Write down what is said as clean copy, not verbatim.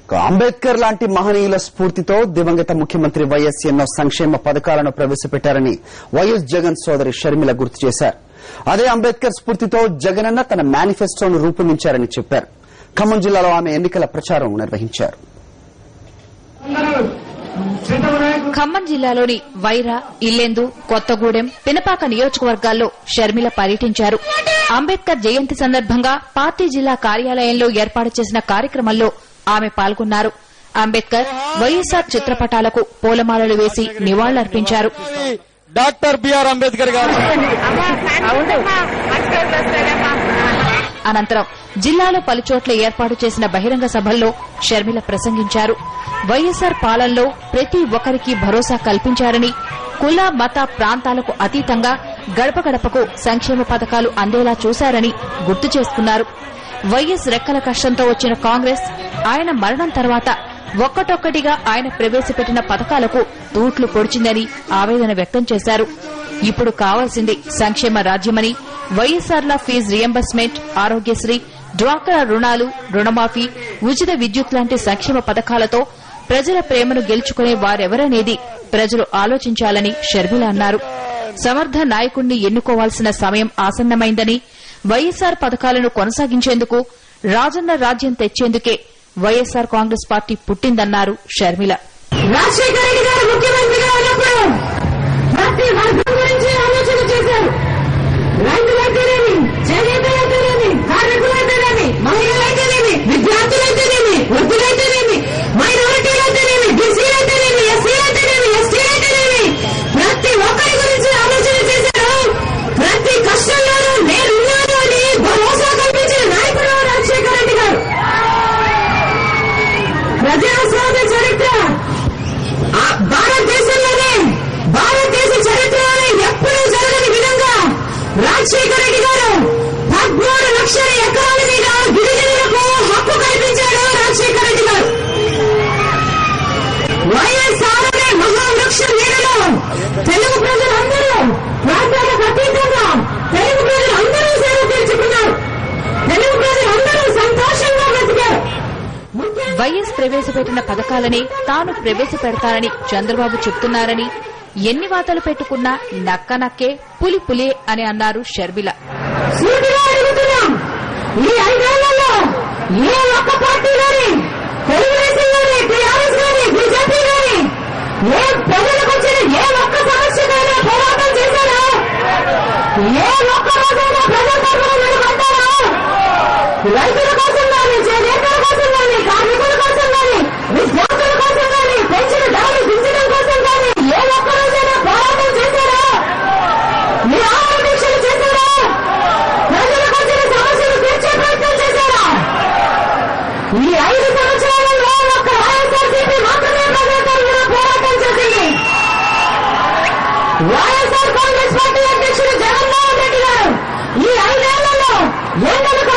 అంబేద్కర్ లాంటి మహనీయుల స్ఫూర్తితో దివంగత ముఖ్యమంత్రి వైఎస్ ఎన్నో సంక్షేమ పథకాలను ప్రవేశపెట్టారని వైఎస్ జగన్ సోదరి షర్మిల గుర్తు చేశారు. అదే అంబేద్కర్ స్ఫూర్తితో జగనన్న తన మేనిఫెస్టోను రూపొందించారని చెప్పారు. ఖమ్మం జిల్లాలో ఆమె ఎన్నికల ప్రచారం నిర్వహించారు. ఖమ్మం జిల్లాలోని వైరా, ఇల్లెందు, కొత్తగూడెం, పినపాక నియోజకవర్గాల్లో షర్మిల పర్యటించారు. అంబేద్కర్ జయంతి సందర్భంగా పార్టీ జిల్లా కార్యాలయంలో ఏర్పాటు చేసిన కార్యక్రమంలో ఆమె పాల్గొన్నారు. అంబేద్కర్, వైఎస్ఆర్ చిత్రపటాలకు పూలమాలలు వేసి నివాళులర్పించారు. డాక్టర్ బిఆర్ అంబేద్కర్ గారు. అనంతరం జిల్లాలో పలుచోట్ల ఏర్పాటు చేసిన బహిరంగ సభల్లో షర్మిల ప్రసంగించారు. వైఎస్ఆర్ పాలనలో ప్రతి ఒక్కరికి భరోసా కల్పించారని, కుల మత ప్రాంతాలకు అతీతంగా గడప గడపకు సంక్షేమ పథకాలు అందేలా చూశారని గుర్తు చేసుకున్నారు. వైఎస్ రెక్కల కష్టంతో వచ్చిన కాంగ్రెస్ ఆయన మరణం తర్వాత ఒక్కటొక్కటిగా ఆయన ప్రవేశపెట్టిన పథకాలకు తూట్లు పొడిచిందని ఆవేదన వ్యక్తం చేశారు. ఇప్పుడు కావాల్సింది సంక్షేమ రాజ్యమని, వైఎస్ఆర్ల ఫీజు రియంబర్స్మెంట్, ఆరోగ్యశ్రీ, డ్వాక్రా రుణాలు, రుణమాఫీ, ఉచిత విద్యుత్ లాంటి సంక్షేమ పథకాలతో ప్రజల ప్రేమను గెలుచుకునే వారెవరనేది ప్రజలు ఆలోచించాలని షర్మిల అన్నారు. సమర్థ నాయకుణ్ణి ఎన్నుకోవాల్సిన సమయం ఆసన్నమైందని, వైఎస్ఆర్ పథకాలను కొనసాగించేందుకు, రాజన్న రాజ్యం తెచ్చేందుకే వైఎస్ఆర్ కాంగ్రెస్ పార్టీ పుట్టిందన్నారు షర్మిల. రాజశేఖర రెడ్డి గారు ముఖ్యమంత్రిగా ఉన్నప్పుడు ప్రతి వర్గం గురించి ఆలోచన చేశారు. రైతులైతేనేమి, చేనేతలైతేనేమి, కార్మికులైతేనేమి, మహిళలైతేనేమి, విద్యార్థులైతేనేమి, వృద్ధులైతేనేమి, మైనారిటీలైతేనేమి, బీసీలైతేనేమి, ఎస్సీలైతేనేమి, ఎస్టీలైతేనేమి, ప్రతి ఒక్కరి గురించి ఆలోచన చేశారు. ప్రతి కష్టంలోనూ నేనున్నాను అని భరోసా కల్పించిన నాయకుడు రాజశేఖర రెడ్డి గారు. ప్రజాస్వామ్య చరిత్ర భారతదేశంలోనే, భారతదేశ చరిత్రలోనే ఎప్పుడూ జరగని విధంగా రాజశేఖర రెడ్డి గారు 13 లక్షల ఎకరాల మీద గిరిజనులకు హక్కు కల్పించారు. రాజశేఖర రెడ్డి గారు వైఎస్ఆర్ అనే మహావృక్షం నీడలో తెలుగు ప్రజలందరూ ప్రాంతాలకు అతీతంగా తెలుగు ప్రజలందరూ సేవ తీర్చుకున్నారు. తెలుగు ప్రజలందరూ సంతోషంగా బ్రతికారు. వైఎస్ ప్రవేశపెట్టిన పథకాలనే తాను ప్రవేశపెడతానని చంద్రబాబు చెప్తున్నారని, ఎన్ని వాతలు పెట్టుకున్నా నక్క నక్కే, పులి పులే అని అన్నారు షర్మిల. ఈ 5 ఏళ్లలో ఏ ఒక్క పార్టీ గాని, తెలుగుదేశం గాని, టీఆర్ఎస్ గాని, బీజేపీ గాని ఏ ప్రజలకు వచ్చిన ఏ ఒక్క సమస్యకైనా పోరాటం చేశారా? ఏ ఒక్క రోజైనా ప్రజల తరఫున నిలబడ్డారా? రైతుల కోసం గాని, చేనేతల కోసం గాని, కార్మికుల కోసం గాని, విద్యార్థుల కోసం గాని, పెంచిన ధరలు దించడం కోసం గాని ఏ ఒక్క రోజైనా పోరాటం చేశారా? నిరాహార దీక్షలు చేశారా? ప్రజలకు వచ్చిన సమస్యలు తీర్చే ప్రయత్నం చేశారా? ఈ 5 సంవత్సరాలలో ఒక్క వైఎస్ఆర్సీపీ మాత్రమే ప్రజల తరఫున పోరాటం చేసింది. వైఎస్ఆర్ కాంగ్రెస్ పార్టీ అధ్యక్షుడు జగన్మోహన్ రెడ్డి గారు ఈ 5 ఏళ్లలో ఎండలకు